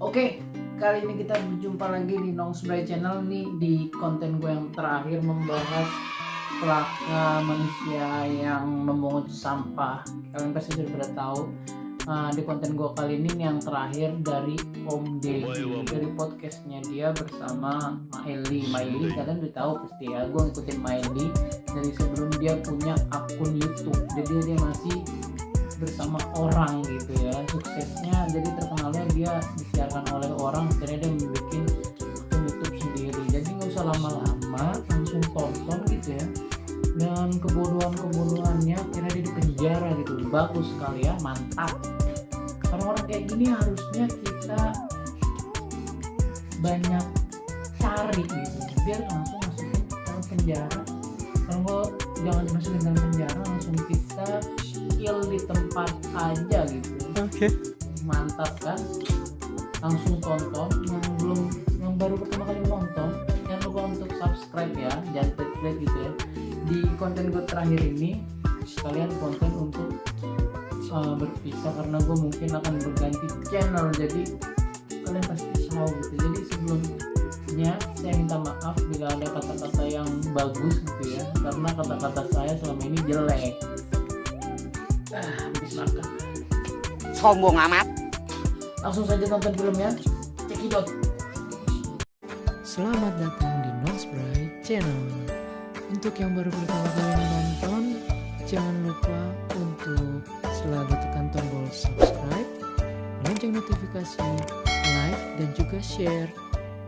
Oke, kali ini kita berjumpa lagi di Nongsbray Channel nih di konten gue yang terakhir membahas pelaka manusia yang memungut sampah. Kalian pasti sudah pada tahu. Di konten gue kali ini nih yang terakhir dari Om Deddy, dari podcastnya dia bersama Maeli. Kalian udah tahu pasti ya, gue ngikutin Maeli dari sebelum dia punya akun YouTube. Jadi dia masih bersama orang gitu ya, suksesnya jadi terkenalnya dia disiarkan oleh orang, akhirnya dia membuat akun YouTube sendiri. Jadi nggak usah lama-lama, langsung tonton gitu ya. Dan kebodohannya akhirnya dia di penjara gitu. Bagus sekali ya, mantap. Orang-orang kayak gini harusnya kita banyak cari gitu, biar langsung masukin dalam penjara. Kalau jangan dimasukin dalam penjara, langsung kita kill di tempat aja gitu. Oke. Mantap kan? Langsung tonton. Yang baru pertama kali nonton, jangan lupa untuk subscribe ya, jangan klik gitu ya. Di konten gue terakhir ini sekalian konten untuk berpisah karena gue mungkin akan berganti channel, jadi kalian pasti tahu gitu. Jadi sebelumnya saya minta maaf bila ada kata-kata yang bagus gitu ya, karena kata-kata saya selama ini jelek. Habis makan. Sombong amat. Langsung saja tonton filmnya. Cekidot. Selamat datang di Nongsbray Channel. Untuk yang baru pertama kali menonton, jangan lupa untuk selalu tekan tombol subscribe, lonceng notifikasi, like, dan juga share.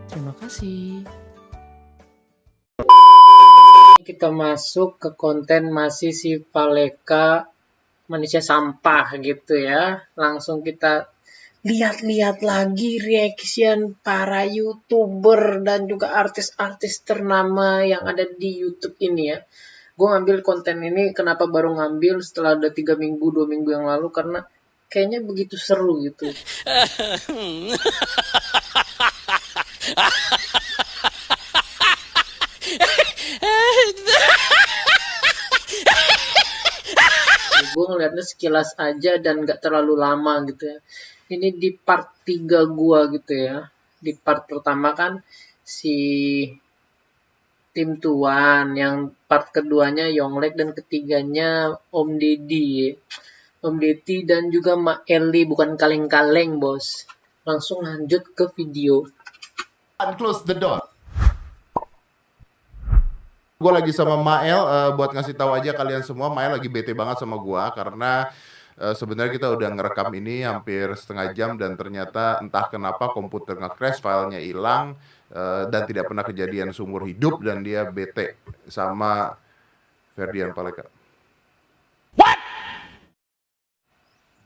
Terima kasih. Kita masuk ke konten masih si Paleka manusia sampah gitu ya. Langsung kita lihat-lihat lagi reaction para YouTuber dan juga artis-artis ternama yang ada di YouTube ini ya. Gue ngambil konten ini, kenapa baru ngambil setelah ada 3 minggu, 2 minggu yang lalu, karena kayaknya begitu seru gitu. Gue ngeliatnya sekilas aja dan gak terlalu lama gitu ya. Ini di part 3 gue gitu ya. Di part pertama kan si Tim Tuan, yang part keduanya Yonglek, dan ketiganya Om Deddy. Om Deddy dan juga Mak Eli, bukan kaleng-kaleng bos. Langsung lanjut ke video. Close the door. Gue lagi sama Mael, buat ngasih tahu aja kalian semua, Mael lagi bete banget sama gue karena sebenarnya kita udah ngerekam ini hampir setengah jam dan ternyata entah kenapa komputer nge-crash, filenya hilang dan tidak pernah kejadian seumur hidup, dan dia bete sama Ferdian Paleka.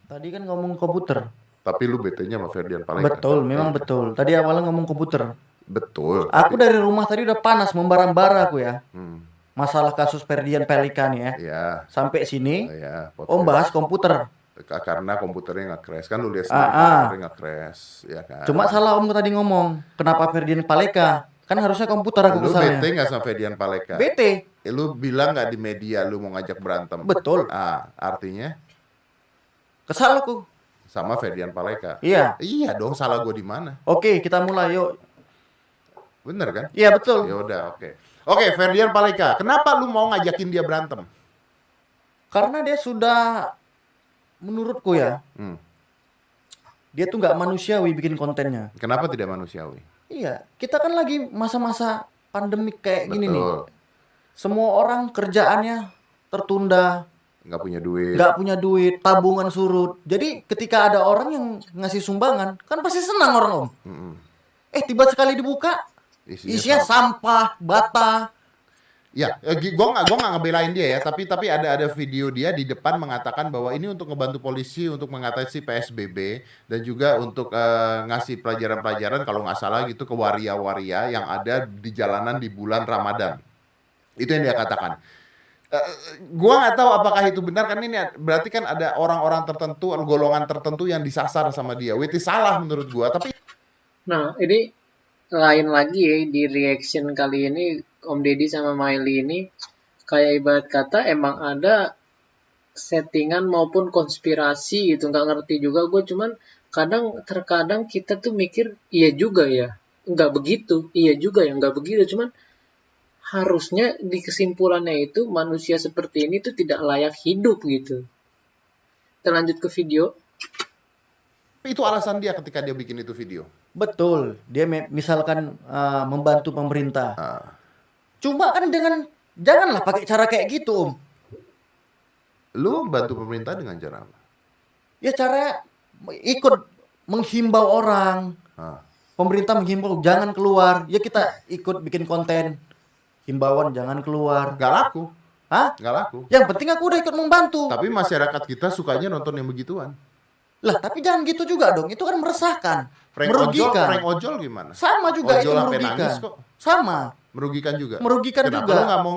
Tadi kan ngomong komputer. Tapi lu betenya sama Ferdian Paleka. Betul, memang betul. Tadi awalnya ngomong komputer. Betul. Aku dari rumah tadi udah panas, membara-bara aku ya. Masalah Masalah kasus Ferdian Paleka nih ya. Ya. Sampai sini, Ya, Om bahas komputer. karena komputernya nge-crash kan, lu lihat Ah, sendiri komputernya nge-crash ya kan. Cuma salah Om tadi ngomong, kenapa Ferdian Paleka? Kan harusnya komputer aku Lu kesalnya. bete nggak sama Ferdian Paleka? Bete. Lu bilang nggak di media lu mau ngajak berantem? Betul. Artinya Kesal aku. sama Ferdian Paleka? Iya. Iya dong, salah gue di mana? Oke, kita mulai yuk. Bener kan? Iya, betul. Ya udah, oke. Oke, Ferdian Paleka, kenapa lu mau ngajakin dia berantem? Karena dia sudah, menurutku ya, dia tuh nggak manusiawi bikin kontennya. Kenapa tidak manusiawi? Iya, kita kan lagi masa-masa pandemik kayak gini nih. Betul. Semua orang kerjaannya tertunda, Nggak punya duit. tabungan surut. Jadi ketika ada orang yang ngasih sumbangan, kan pasti senang orang Om. Tiba sekali dibuka, isinya sampah, bata. Ya, gua nggak ngebelain dia ya, tapi ada video dia di depan mengatakan bahwa ini untuk ngebantu polisi untuk mengatasi PSBB dan juga untuk ngasih pelajaran-pelajaran kalau nggak salah gitu ke waria-waria yang ada di jalanan di bulan Ramadan. Itu yang dia katakan. Gua nggak tahu apakah itu benar, kan ini berarti kan ada orang-orang tertentu, golongan tertentu yang disasar sama dia. Itu salah menurut gua, tapi Nah, ini lain lagi ya di reaction kali ini Om Deddy sama Miley ini, kayak ibarat kata emang ada settingan maupun konspirasi gitu, nggak ngerti juga gue, cuman terkadang kita tuh mikir iya juga ya, nggak begitu, iya juga ya nggak begitu, cuman harusnya di kesimpulannya itu manusia seperti ini tuh tidak layak hidup gitu. Kita lanjut ke video. Itu alasan dia ketika dia bikin itu video. Betul. Dia misalkan membantu pemerintah. Cuma kan janganlah pakai cara kayak gitu, Om. Lu bantu pemerintah dengan cara apa? Ya cara ikut menghimbau orang. Pemerintah menghimbau jangan keluar. Ya kita ikut bikin konten himbauan jangan keluar. Gak laku. Hah? Gak laku. Yang penting aku udah ikut membantu. Tapi masyarakat kita sukanya nonton yang begituan. Lah, tapi jangan gitu juga dong. Itu kan meresahkan, merugikan. Prank ojol gimana? Sama juga Ojol itu sampai merugikan. nangis kok. Sama. Merugikan juga. Merugikan Kenapa juga. lu nggak mau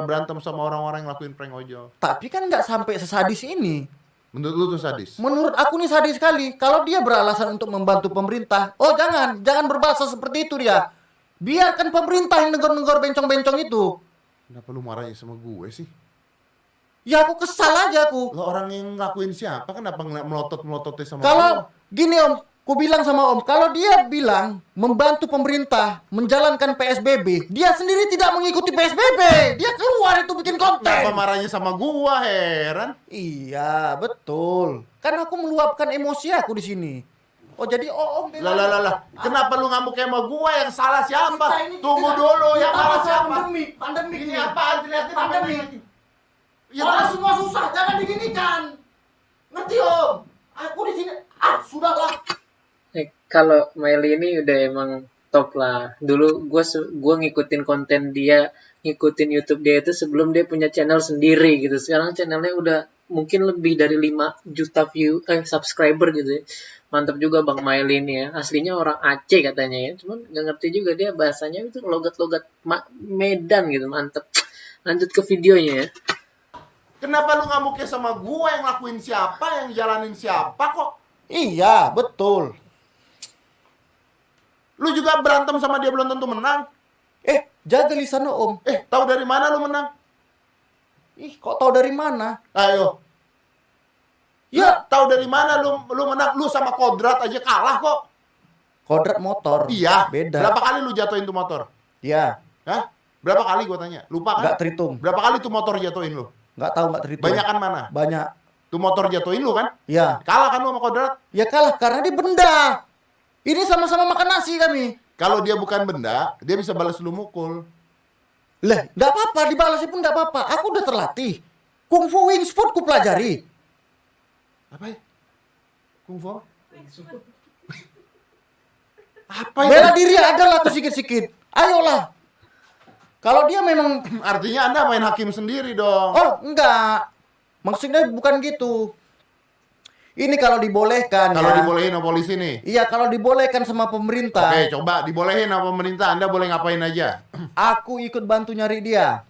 berantem sama orang-orang yang lakuin prank ojol? Tapi kan nggak sampai sesadis ini. Menurut lu tuh sadis? Menurut aku nih sadis sekali. Kalau dia beralasan untuk membantu pemerintah, oh jangan berbahasa seperti itu dia. Biarkan pemerintah yang negor-negor bencong-bencong itu. Kenapa lu marahnya sama gue sih? Ya aku kesal aja aku. Lo orang yang ngelakuin siapa? Kenapa melotot-melototnya sama Kalau gue? gini Om, ku bilang sama Om, kalau dia bilang membantu pemerintah menjalankan PSBB, dia sendiri tidak mengikuti PSBB. Dia keluar itu bikin konten. Kenapa marahnya sama gua? Heran. Iya, betul. Kan aku meluapkan emosi aku di sini. Oh jadi Om Lah. Kenapa lu ngamuk sama gua? Yang salah siapa? Kita ini Tunggu kita- dulu, kita yang salah masa siapa? pandemi Ini apaan? Lihatin Pandemi. Ya, Orang semua susah, jangan diginikan. Ngerti Om? Aku di sini. Sudahlah. Kalau Miley ini udah emang top lah. Dulu gua ngikutin konten dia, ngikutin YouTube dia itu sebelum dia punya channel sendiri gitu. Sekarang channelnya udah mungkin lebih dari 5 juta subscriber gitu ya. Mantap juga Bang Miley ini ya. Aslinya orang Aceh katanya ya. Cuman nggak ngerti juga dia bahasanya itu logat-logat Medan gitu. Mantep. Lanjut ke videonya ya. Kenapa lu ngamuknya sama gua? Yang lakuin siapa? Yang jalanin siapa kok? Iya, betul. Lu juga berantem sama dia belum tentu menang. Jaga lisan lo, Om. Tahu dari mana lu menang? Kok tahu dari mana? Ayo. Ya, Tahu dari mana lu menang? Lu sama Kodrat aja kalah kok. kodrat motor. Iya. Beda. Berapa kali lu jatuhin tuh motor? Iya, Hah? Berapa kali gua tanya? Lupa kan? nggak terhitung. Berapa kali tuh motor jatuhin lu? Nggak tahu, nggak terhitung. Banyakan mana? Banyak. Tuh motor jatuhin lu kan? Ya. Kalah kan lu sama Kodrat? Ya kalah karena dia benda. Ini sama-sama makan nasi kami. Kalau dia bukan benda, dia bisa balas lu mukul. Lah, nggak apa-apa, dibalasnya pun nggak apa-apa. Aku udah terlatih. Kung Fu Wings Food ku pelajari. Apa ya? Kungfu? Apa ya? Bela diri adalah aku sikit-sikit. Ayolah. Kalau dia memang... Artinya Anda main hakim sendiri dong. Oh, enggak. Maksudnya bukan gitu. Ini kalau dibolehkan Kalau ya. dibolehin sama polisi nih. Iya, kalau dibolehkan sama pemerintah. Oke, coba dibolehin sama pemerintah. Anda boleh ngapain aja? Aku ikut bantu nyari dia.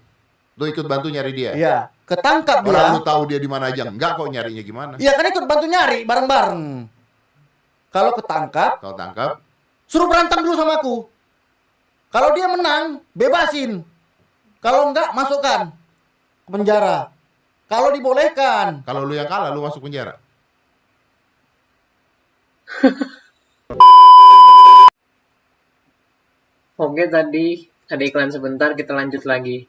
Lu ikut bantu nyari dia? Iya, ketangkap Orang dia. lu tahu dia di mana aja. Enggak kok nyarinya gimana? Iya, kan ikut bantu nyari bareng-bareng. Kalau ketangkap, Kalau tangkap, suruh berantem dulu sama aku. Kalau dia menang, bebasin. Kalau enggak, masukkan ke penjara. Kalau dibolehkan. kalau lu yang kalah, lu masuk penjara. Oke, tadi ada iklan sebentar, kita lanjut lagi.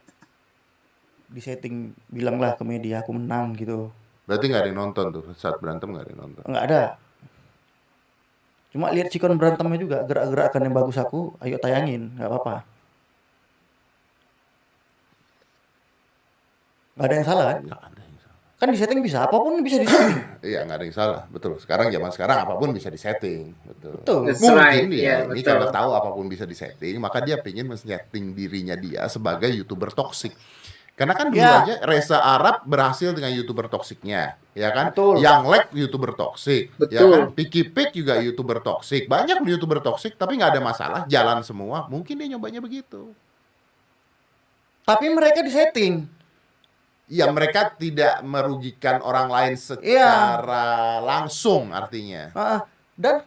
Di setting bilanglah ke media aku menang gitu. Berarti nggak ada yang nonton tuh. Saat berantem nggak ada yang nonton. Enggak ada. Cuma lihat sikon berantemnya juga, gerak-gerakan yang bagus aku, ayo tayangin, nggak apa-apa. Nggak ada yang salah kan? Nggak ada yang salah. Kan di setting bisa, apapun bisa di setting. Iya, nggak ada yang salah. Betul. Sekarang zaman sekarang apapun bisa disetting. Betul. Betul. That's Mungkin right. dia Iya, ini betul. karena tahu apapun bisa disetting, maka dia pengen men-setting dirinya dia sebagai YouTuber toksik. Karena kan dulu Ya. aja Reza Arab berhasil dengan YouTuber toksiknya, ya kan? Betul. Yang Lek YouTuber toksik, ya Betul. kan? Piki Pik juga YouTuber toksik. Banyak YouTuber toksik tapi nggak ada masalah, jalan semua. Mungkin dia nyobanya begitu. Tapi mereka di setting. Ya mereka tidak merugikan orang lain secara langsung artinya. Dan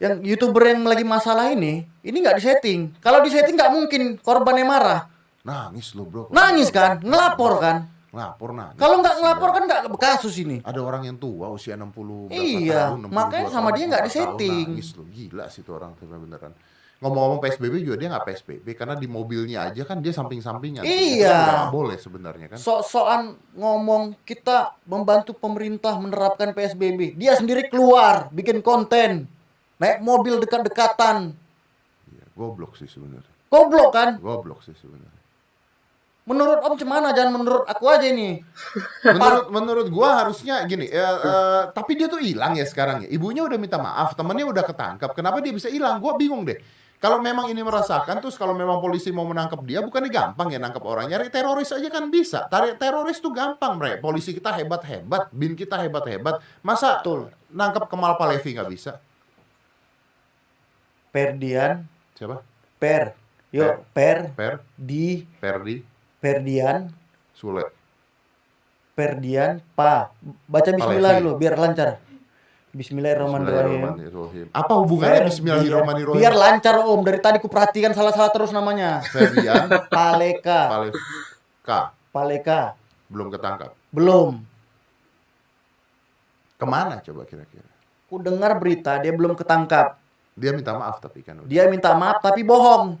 yang YouTuber yang lagi masalah ini nggak di setting. Kalau di setting nggak mungkin korbannya marah. Nangis lu bro. Nangis kan, ngelapor kan. Lapor nah. Kalau nggak ngelapor kan nggak kasus ini. Ada orang yang tua usia 60 berapa Iya, tahun, 62 makanya sama tahun, dia nggak 4 tahun, disetting. nangis lu. Gila sih itu orang beneran. Ngomong-ngomong PSBB juga dia nggak PSBB karena di mobilnya aja kan dia samping-sampingan. Tuh. Itu Iya. kan nggak boleh sebenarnya kan. Sok-sokan ngomong kita membantu pemerintah menerapkan PSBB. Dia sendiri keluar bikin konten. Naik mobil dekat-dekatan. Iya, goblok sih sebenarnya. Goblok kan? Goblok sih sebenarnya. Menurut Om cemana? Jangan menurut aku aja ini. Menurut gua harusnya gini, tapi dia tuh hilang ya sekarang ya. Ibunya udah minta maaf, temennya udah ketangkap. Kenapa dia bisa hilang? Gua bingung deh. Kalau memang ini merasakan, terus kalau memang polisi mau menangkap dia, bukannya gampang ya nangkap orang. Nyari teroris aja kan bisa. Teroris tuh gampang, bre. Polisi kita hebat-hebat, bin kita hebat-hebat. Masa nangkap Kemal Palevi nggak bisa? Perdian, Siapa? Per. Yuk, Per. Perdi, Perdian, Sule. Perdian, Pa. Baca bismillah Palevi. dulu biar lancar. Bismillahirrahmanirrahim. Bismillahirrahmanirrahim. Apa hubungannya Bismillahirrahmanirrahim? Biar lancar Om. Dari tadi kuperhatikan salah-salah terus namanya. Ferdian, Paleka. Paleka, belum ketangkap. Belum. Kemana coba kira-kira? Ku dengar berita dia belum ketangkap. Dia minta maaf tapi kan. Dia minta maaf tapi bohong.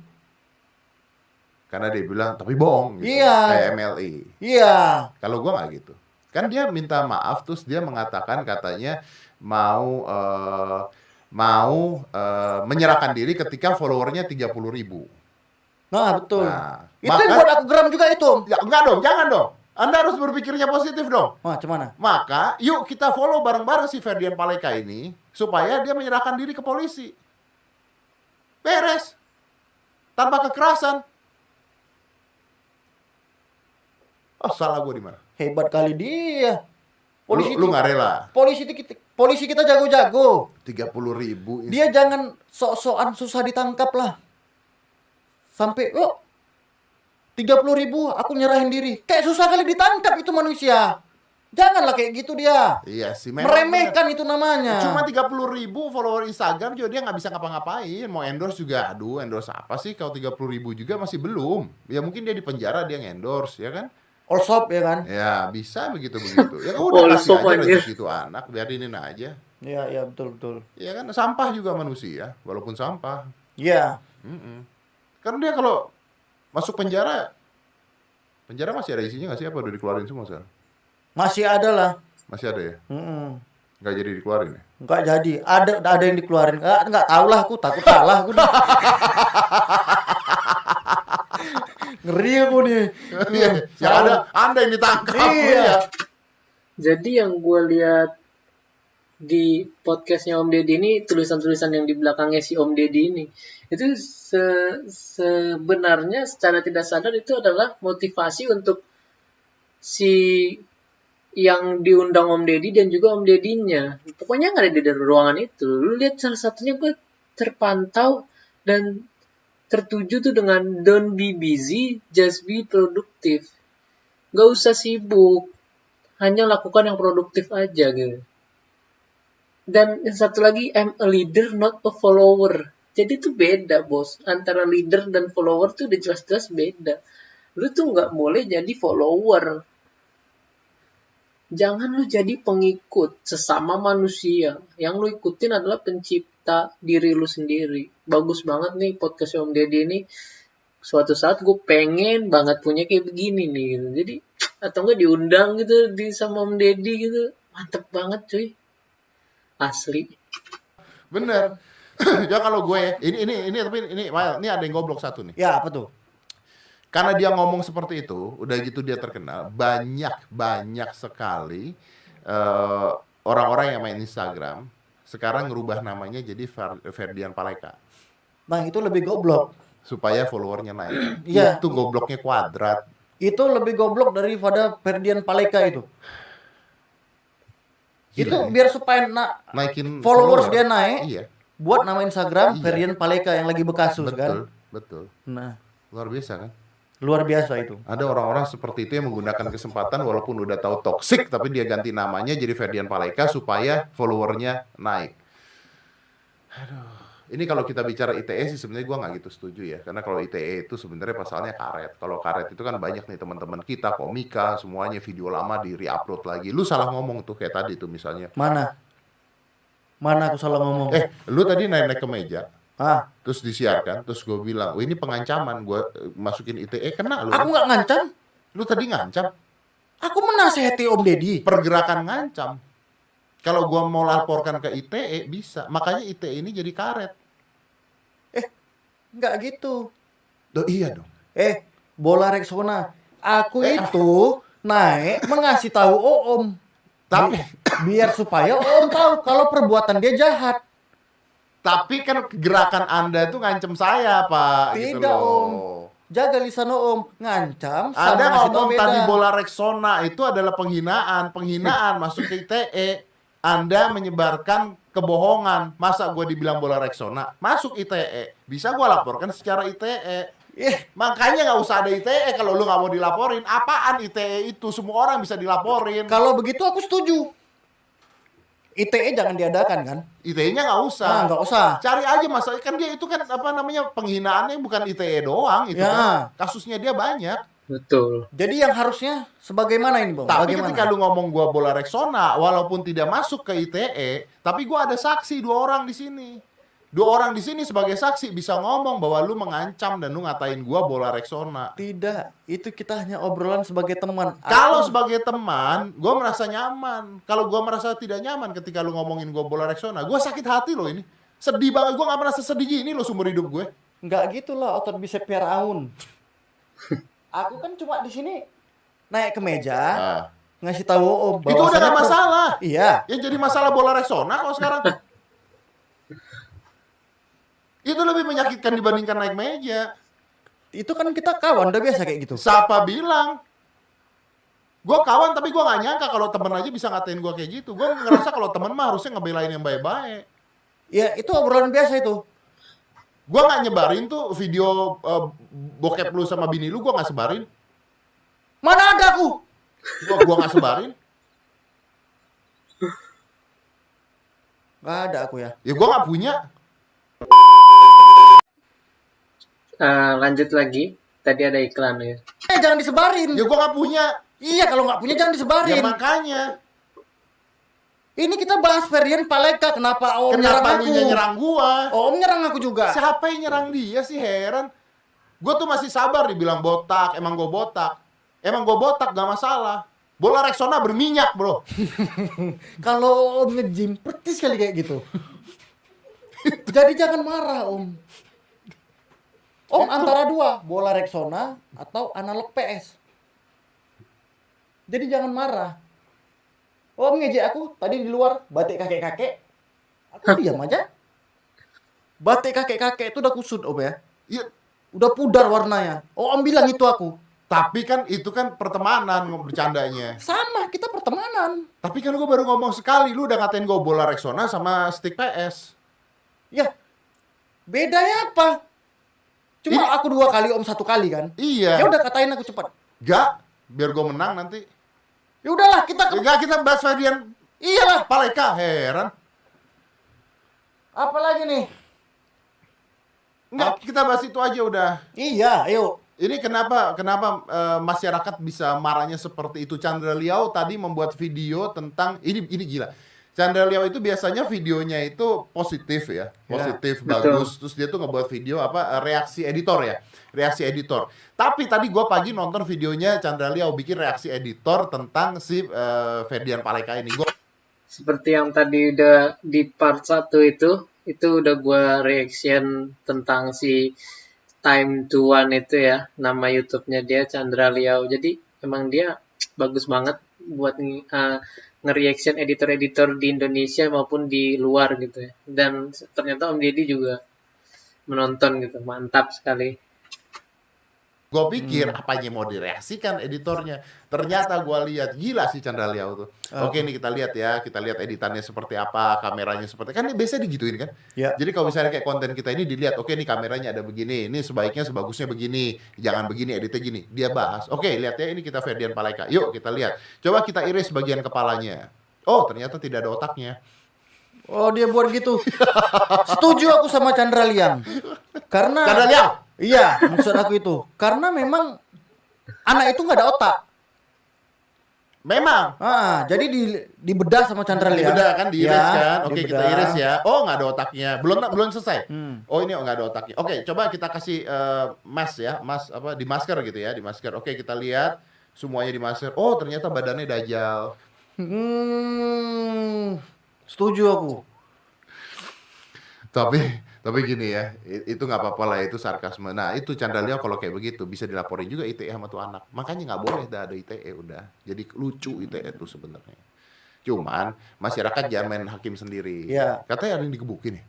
Karena dia bilang tapi bohong gitu. Iya. Kayak MLI. Iya. Kalau gua nggak gitu. Kan dia minta maaf terus dia mengatakan katanya mau menyerahkan diri ketika followernya 30.000. Nah, betul. Nah, Itu yang buat aku geram juga itu, Om. Ya, enggak dong, jangan dong. Anda harus berpikirnya positif dong. Wah, cuman. Maka yuk kita follow bareng-bareng si Ferdian Paleka ini supaya dia menyerahkan diri ke polisi. Beres. Tanpa kekerasan. Oh, salah gue di mana? Hebat kali dia. Lu nggak rela? Polisi kita jago-jago. 30.000. Dia jangan sok-sokan susah ditangkap lah. Sampai 30.000 aku nyerahin diri. Kayak susah kali ditangkap itu manusia. Janganlah kayak gitu dia. Iya sih. Meremehkan itu namanya. Cuma 30.000 follower Instagram juga dia nggak bisa ngapa-ngapain. Mau endorse juga, aduh endorse apa sih? Kalau 30.000 juga masih belum. Ya mungkin dia di penjara dia nge-endorse, ya kan? All shop ya kan? Ya bisa begitu-begitu. Ya udah kasih aja rezeki itu anak, biarinin aja. Iya betul. Ya kan sampah juga manusia, walaupun sampah. Iya. Karena dia kalau masuk penjara masih ada isinya nggak sih? Apa udah dikeluarin semua sekarang? Masih ada lah. Masih ada ya? Nggak jadi dikeluarin ya? Nggak jadi. Ada yang dikeluarin. Nggak tahu lah aku, takut salah aku. Ngeri aku nih. Ya ada Anda yang ditangkap. Iya. Jadi yang gue lihat di podcastnya Om Deddy ini, tulisan-tulisan yang di belakangnya si Om Deddy ini, itu sebenarnya secara tidak sadar itu adalah motivasi untuk si yang diundang Om Deddy dan juga Om Deddy-nya. Pokoknya nggak ada di ruangan itu. Lu lihat salah satunya gue terpantau dan tertuju tuh dengan don't be busy, just be productive. Gak usah sibuk, hanya lakukan yang produktif aja gitu. Dan yang satu lagi, I'm a leader, not a follower. Jadi tuh beda bos, antara leader dan follower tuh udah jelas-jelas beda. Lu tuh nggak boleh jadi follower. Jangan lu jadi pengikut sesama manusia. Yang lu ikutin adalah pencipta diri lu sendiri. Bagus banget nih podcast Om Deddy ini. Suatu saat gue pengen banget punya kayak begini nih gitu. Jadi atau enggak diundang gitu di sama Om Deddy gitu. Mantep banget cuy. Asli. Bener. Ya kalau gue ini ada yang goblok satu nih. Ya apa tuh? Karena dia ngomong seperti itu, udah gitu dia terkenal, banyak sekali orang-orang yang main Instagram sekarang ngerubah namanya jadi Ferdian Paleka. Nah itu lebih goblok. Supaya followernya naik. Iya. Itu gobloknya kuadrat. Itu lebih goblok daripada Ferdian Paleka itu. Gila, itu ya. Biar supaya Naikin followers dia naik. Iya. Buat nama Instagram Iya. Ferdian Paleka yang lagi berkasus kan. Betul. Nah, Luar biasa kan? luar biasa itu. Ada orang-orang seperti itu yang menggunakan kesempatan walaupun udah tahu toksik tapi dia ganti namanya jadi Ferdian Paleka supaya followernya naik. Aduh, Ini kalau kita bicara ITE sih sebenarnya gua nggak gitu setuju ya. Karena kalau ITE itu sebenarnya pasalnya karet. Kalau karet itu kan banyak nih teman-teman kita, komika, semuanya video lama di re-upload lagi. Lu salah ngomong tuh kayak tadi tuh misalnya. Mana? Mana aku salah ngomong? Lu tadi naik-naik ke meja, Ah, terus disiarkan, terus gue bilang, oh ini pengancaman, gue masukin ITE, kena lu. aku nggak ngancam. Lu tadi ngancam, Aku menasehati Om Deddy. pergerakan ngancam. Kalau gue mau laporkan ke ITE, bisa. Makanya ITE ini jadi karet. Nggak gitu. Iya dong. Bola Rexona. Aku itu naik mengasih tahu Om. Tapi, Biar supaya Om tahu kalau perbuatan dia jahat. tapi kan gerakan Anda itu ngancam saya, Pak. Gitu Tidak, loh. Om. Jaga lisan Om. Ngancam sama Anda ngasih tahu ngomong beda. tadi bola Rexona itu adalah penghinaan. Penghinaan masuk ke ITE. Anda menyebarkan kebohongan. Masa gue dibilang bola Rexona? Masuk ITE. Bisa gue laporkan secara ITE. Makanya nggak usah ada ITE kalau lu nggak mau dilaporin. Apaan ITE itu? Semua orang bisa dilaporin. Kalau begitu aku setuju. ITE jangan diadakan kan? ITE-nya nggak usah. Nah, nggak usah. Cari aja masalah. Kan dia itu kan apa namanya penghinaannya bukan ITE doang. Itu Ya. kan. Kasusnya dia banyak. Betul. Jadi yang harusnya sebagaimana ini, Bang? Tapi Bagaimana? ketika lu ngomong gua bola Rexona, walaupun tidak masuk ke ITE, tapi gua ada saksi 2 orang di sini. 2 orang di sini sebagai saksi bisa ngomong bahwa lu mengancam dan lu ngatain gua bola Rexona. Tidak, itu kita hanya obrolan sebagai teman. Kalau Aku- sebagai teman, gua merasa nyaman. Kalau gua merasa tidak nyaman ketika lu ngomongin gua bola Rexona, gua sakit hati loh ini. Sedih banget, gua nggak pernah sesedih ini loh seumur hidup gue. nggak gitulah otot bisa Firaun. Aku kan cuma di sini naik ke meja, Nah, ngasih tahu Om. itu udah bahwasannya gak masalah. Iya, Yang jadi masalah bola Rexona kok sekarang. Itu lebih menyakitkan dibandingkan naik meja. itu kan kita kawan, udah biasa kayak gitu. Siapa bilang? Gue kawan tapi gue gak nyangka kalau temen aja bisa ngatain gue kayak gitu. Gue ngerasa kalau temen mah harusnya ngebelain yang baik-baik. Ya itu obrolan biasa itu. Gue gak nyebarin tuh video bokep lu sama bini lu, gue gak sebarin. Mana ada aku? Gue gak sebarin. Nggak ada aku ya. Ya gue gak punya. Lanjut lagi. Tadi ada iklan ya. Jangan disebarin. Ya gue gak punya. Iya, kalau nggak punya jangan Ya disebarin. makanya. Ini kita bahas Ferdian Paleka, kenapa Om nyerang Kenapa aku? lu nyerang gue? Om nyerang aku juga. Siapa yang nyerang dia sih, heran. Gue tuh masih sabar dibilang botak. Emang gue botak. Emang gue botak gak masalah. Bola Rexona berminyak bro. Kalau Om nge-gym, persis kali kayak gitu. Jadi jangan marah Om. Om antara dua, bola Rexona atau analog PS. Jadi jangan marah. Om ngejek aku tadi di luar, batik kakek-kakek. Aku diam aja. Batik kakek-kakek itu udah kusut Om ya. Ya, Udah pudar warnanya. Om bilang itu aku. tapi kan itu kan pertemanan bercandanya. Sama, kita pertemanan. Tapi kan gue baru ngomong sekali, lu udah ngatain gue bola Rexona sama stick PS. Ya, bedanya apa? Cuma aku 2 kali, Om 1 kali kan? Ya Iya. udah katain aku cepat. Gak, biar gue menang nanti. Ya udahlah, kita Enggak, kita bahas Ferdian iyalah. Paleka, heran. Apa lagi nih? Enggak, kita bahas itu aja udah. Iya, ayo. Ini kenapa masyarakat bisa marahnya seperti itu? Chandra Liao tadi membuat video tentang ini gila. Chandra Liao itu biasanya videonya itu positif ya, positif bagus. Terus dia tuh ngebuat video reaksi editor ya, reaksi editor. Tapi tadi gua pagi nonton videonya Chandra Liao bikin reaksi editor tentang si Ferdian Paleka ini. Seperti yang tadi udah di part 1 itu udah gua reaction tentang si Time to One itu ya, nama YouTube-nya dia Chandra Liao. Jadi emang dia bagus banget buat nge-reaction editor-editor di Indonesia maupun di luar gitu ya. Dan ternyata Om Deddy juga menonton gitu, mantap sekali. Gue pikir apanya mau direaksikan editornya. Ternyata gue lihat gila sih Chandra Liao tuh. Oke nih kita lihat ya, kita lihat editannya seperti apa, kameranya seperti kan biasanya digituin kan. Ya. Jadi kalau misalnya kayak konten kita ini dilihat, oke nih kameranya ada begini, ini sebaiknya sebagusnya begini, jangan begini, editnya gini. Dia bahas, oke lihat ya ini kita Ferdian Paleka. Yuk kita lihat. Coba kita iris bagian kepalanya. Oh ternyata tidak ada otaknya. Oh, dia buat gitu. Setuju aku sama Chandra Liang. Karena Chandra Liang? Iya, maksud aku itu. Karena memang anak itu nggak ada otak. Memang. Jadi dibedah sama Chandra Liang. Dibedah kan, diiris Ya, kan. Oke, kita dibedah. iris ya. Oh, nggak ada otaknya. Belum selesai. Hmm. Oh, ini nggak ada otaknya. Oke, coba kita kasih mask ya. Mask apa di masker gitu ya, di masker. Oke, kita lihat semuanya di masker. Oh, ternyata badannya Dajjal. Setuju aku. Tapi gini ya, itu nggak apa-apa lah, itu sarkasme. Nah, itu Chandra Liang kalau kayak begitu bisa dilaporin juga ITE sama tuh anak. Makanya nggak boleh dah ada ITE udah. Jadi lucu ITE itu sebenarnya. Cuman masyarakat jangan main hakim sendiri. Iya. Katanya ada yang digebukin nih.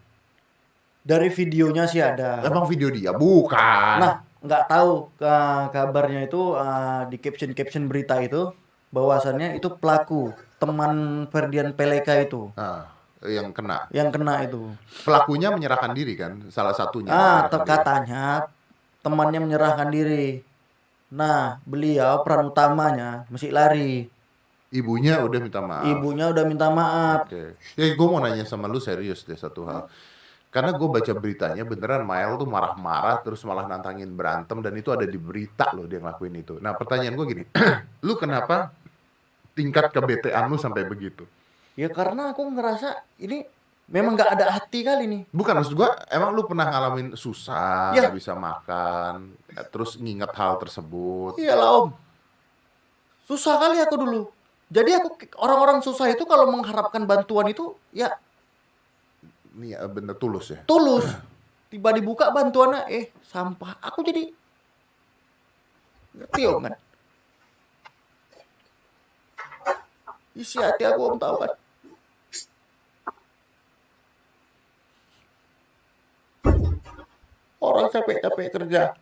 Dari videonya sih ada. Emang video dia? Bukan. Nah, nggak tahu kabarnya itu di caption berita itu bahwasannya itu pelaku teman Ferdian Peleka itu Nah, yang kena. itu. Pelakunya menyerahkan diri kan, salah satunya. menyerahkan diri. Katanya temannya menyerahkan diri. Nah, beliau peran utamanya masih lari. Ibunya udah minta maaf. Ibunya udah minta maaf. Oke. Ya, gue mau nanya sama lu serius deh satu hal. Karena gue baca beritanya beneran Mael tuh marah-marah terus malah nantangin berantem dan itu ada di berita loh dia ngelakuin itu. Nah pertanyaan gue gini, lu kenapa tingkat kebetean lu sampai begitu? Ya karena aku ngerasa ini memang nggak ada hati kali nih. Bukan, maksud gue emang lu pernah ngalamin susah, Ya. nggak bisa makan, terus nginget hal tersebut. Iyalah om, susah kali aku dulu. Jadi orang-orang susah itu kalau mengharapkan bantuan itu ya Nih bener tulus ya. tulus. Tiba dibuka bantuannya, sampah. Aku jadi ngerti om kan? Isi hati aku om tahu kan? Orang capek-capek kerja.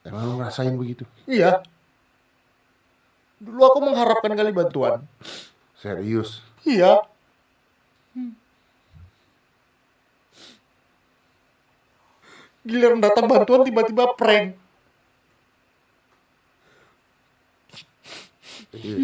Emang lu ngerasain begitu? Iya. Dulu aku mengharapkan kali bantuan. Serius? Iya. Giliran datang bantuan tiba-tiba prank. Serius.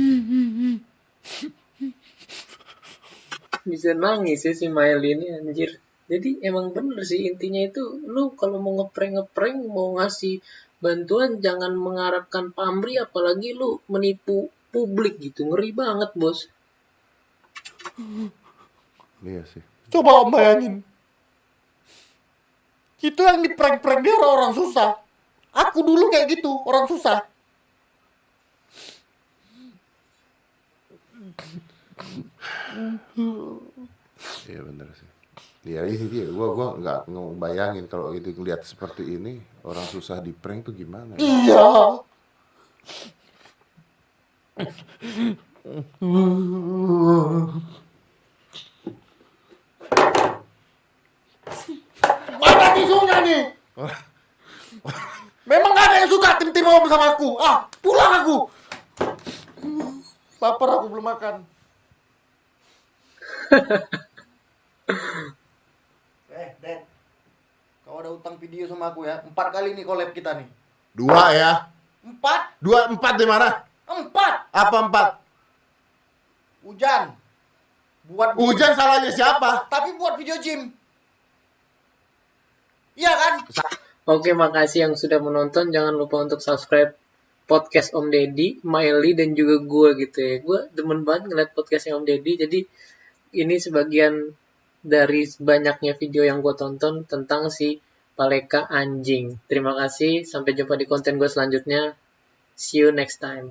Bisa nangis ya si Miley ini anjir. Jadi emang bener sih intinya itu lu kalau mau ngeprank mau ngasih bantuan jangan mengharapkan pamrih apalagi lu menipu publik gitu. Ngeri banget, Bos. Iya sih. Coba om bayangin. Itu yang di prank-prank dia orang-orang susah. Aku dulu kayak gitu, orang susah. Iya bener sih. Ya ini dia, gua nggak ngebayangin kalau itu ngeliat seperti ini orang susah di prank tuh gimana. Ya? Iya. Mana tisunya nih? Memang gak ada yang suka tim-tim om sama aku. Pulang aku. Lapar aku belum makan. Dad. Kau ada utang video sama aku ya. 4 kali nih collab kita nih. 2 ya. 4? 4 di mana? 4. Apa 4? Hujan. Buat Hujan salahnya siapa? tapi buat video gym. Iya kan? Oke, makasih yang sudah menonton. Jangan lupa untuk subscribe podcast Om Deddy, Miley, dan juga gue gitu ya. Gue demen banget ngeliat podcastnya Om Deddy. Jadi ini sebagian dari banyaknya video yang gue tonton tentang si Paleka anjing. Terima kasih. Sampai jumpa di konten gue selanjutnya. See you next time.